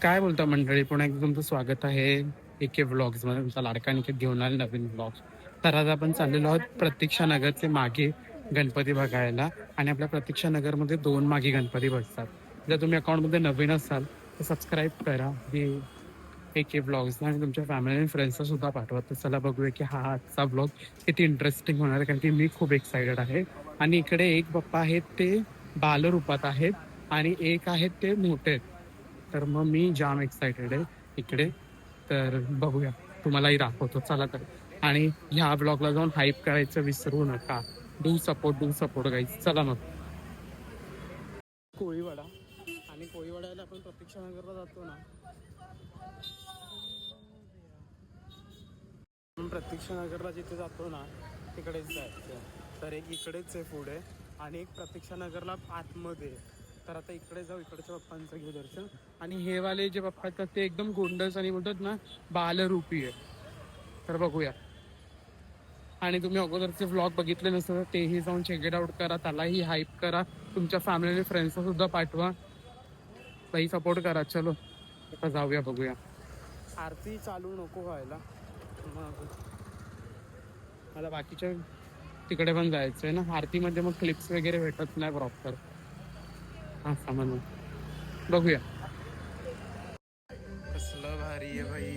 काय बोलता मंडळी, पुन्हा एकदा तुमचं स्वागत आहे एके व्लॉग्समध्ये. तुमचा लाडका निकेत घेऊन आले नवीन व्लॉग्स. तर आज आपण चाललेलो आहोत प्रतीक्षा नगरचे मागे गणपती बघायला. आणि आपल्या प्रतीक्षा नगरमध्ये 2 मागे गणपती बसतात. जर तुम्ही अकाउंटमध्ये नवीन असाल तर सबस्क्राईब करा हे एके व्लॉग्स आणि तुमच्या फॅमिली आणि फ्रेंड्सला सुद्धा पाठवा. तर चला बघूया की हा आजचा व्लॉग किती इंटरेस्टिंग होणार आहे, कारण की मी खूप एक्सायटेड आहे. आणि इकडे एक बाप्पा आहेत ते बालरूपात आहेत आणि एक आहेत ते मोठे आहेत. तर मग मी जाम एक्सायटेड आहे इकडे. तर बघूया, तुम्हालाही दाखवतो चला तर. आणि ह्या ब्लॉगला जाऊन हाईप करायचं विसरू नका. Do support guys. चला मग. कोळीवाडा, आणि कोळीवाड्याला आपण प्रतीक्षा नगरला जातो ना, आपण प्रतीक्षा नगरला जिथे जातो ना तिकडेच जायचं. तर एक इकडेच आहे पुढे आणि एक प्रतीक्षा नगरला आतमध्ये. तर आता इकडे जाऊ, इकडच्या बाप्पांचं घेऊ दर्शन. आणि हे वाले जे बाप्पा आहेत ते एकदम गोंडस आणि बोलतात ना बालरूपी आहे. तर बघूया. आणि तुम्ही अगोदरचे व्लॉग बघितले नसतं तर तेही जाऊन चेक इट आउट करा, त्यालाही हाईप करा, तुमच्या फॅमिली फ्रेंड्सला सुद्धा पाठवा. काही सपोर्ट करा. चलो आता जाऊया, बघूया. आरती चालू नको व्हायला, मग मला बाकीच्या तिकडे पण जायचं आहे ना आरतीमध्ये. मग क्लिप्स वगैरे भेटत नाही प्रॉपर. हा सामान बघूया. कसलं भारी आहे भाई.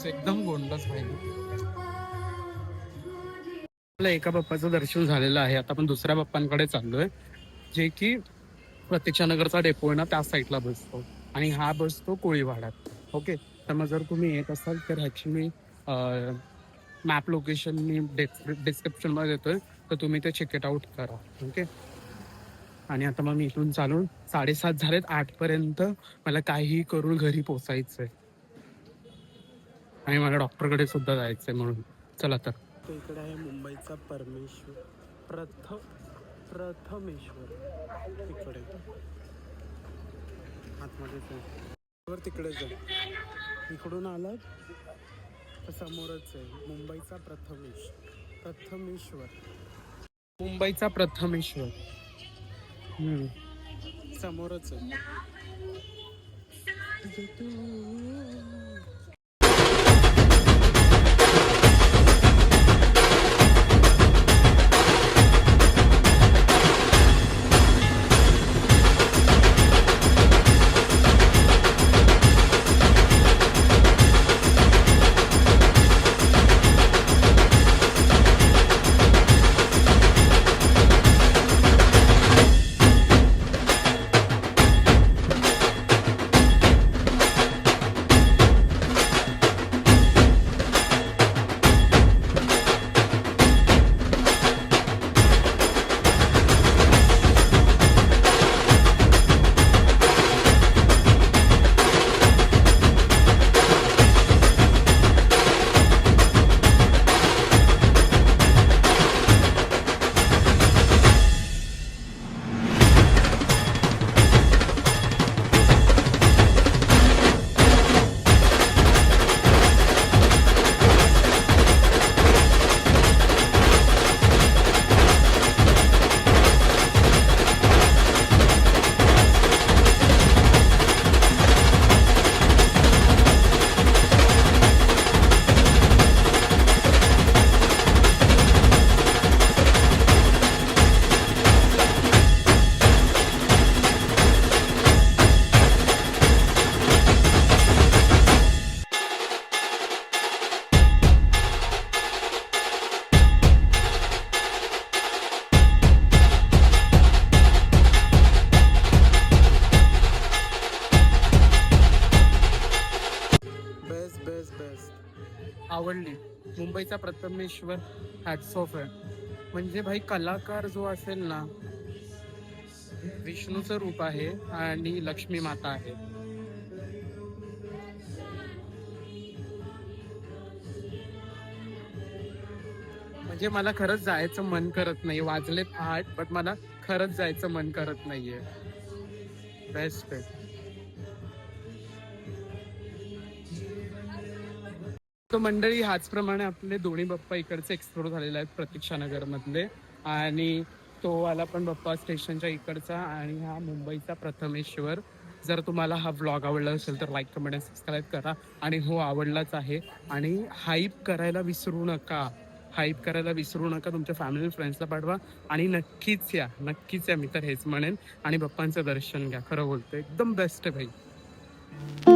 एकदम गोंडस पाहिजे. आपल्या एका बाप्पाचं दर्शन झालेलं आहे. आता आपण दुसऱ्या बाप्पांकडे चाललोय, जे की प्रतीक्षा नगरचा डेपो आहे ना त्या साईडला बसतो आणि हा बसतो कोळीवाड्यात. ओके. तर मग जर तुम्ही येत असाल तर ह्याची मी मॅप लोकेशन मी डिस्क्रिप्शनमध्ये देतोय, तर तुम्ही ते चेक इट आउट करा. ओके. आणि आता मग मी इथून चालून 7:30 झालेत. 8पर्यंत मला काहीही करून घरी पोचायचंय आणि मला डॉक्टरकडे सुद्धा जायचंय म्हणून. चला तर. तो इकडे आहे मुंबईचा परमेश्वर, प्रथमेश्वर. तिकडे आतमध्येच आहे, तिकडेच आहे. इकडून आला तर समोरच आहे मुंबईचा प्रथमेश्वर. मुंबईचा प्रथमेश्वर समोरच आहे. मुंबईचा प्रथमेश्वर हॅट्स ऑफ आहे. म्हणजे भाई कलाकार जो असेल ना, विष्णूचं रूप आहे आणि लक्ष्मी माता आहे. म्हणजे मला खरंच जायचं मन करत नाही. वाजलेत 8 बट मला खरंच जायचं मन करत नाहीये. बेस्ट आहे. तर मंडळी ह्याचप्रमाणे आपले दोन्ही बाप्पा इकडचे एक्सप्लोर झालेले आहेत प्रतीक्षानगर मधले. आणि तो वाला पण बाप्पा स्टेशनच्या इकडचा आणि हा मुंबईचा प्रथमेश्वर. जर तुम्हाला हा व्लॉग आवडला असेल तर लाईक कमेंट आणि सबस्क्राईब करा. आणि हो आवडलाच आहे. आणि हाईप करायला विसरू नका. हाईप करायला विसरू नका. तुमच्या फॅमिली फ्रेंड्सला पाठवा. आणि नक्कीच या, नक्कीच या, मी तर हेच म्हणेन. आणि बाप्पांचं दर्शन घ्या. खरं बोलतो एकदम बेस्ट आहे भाई.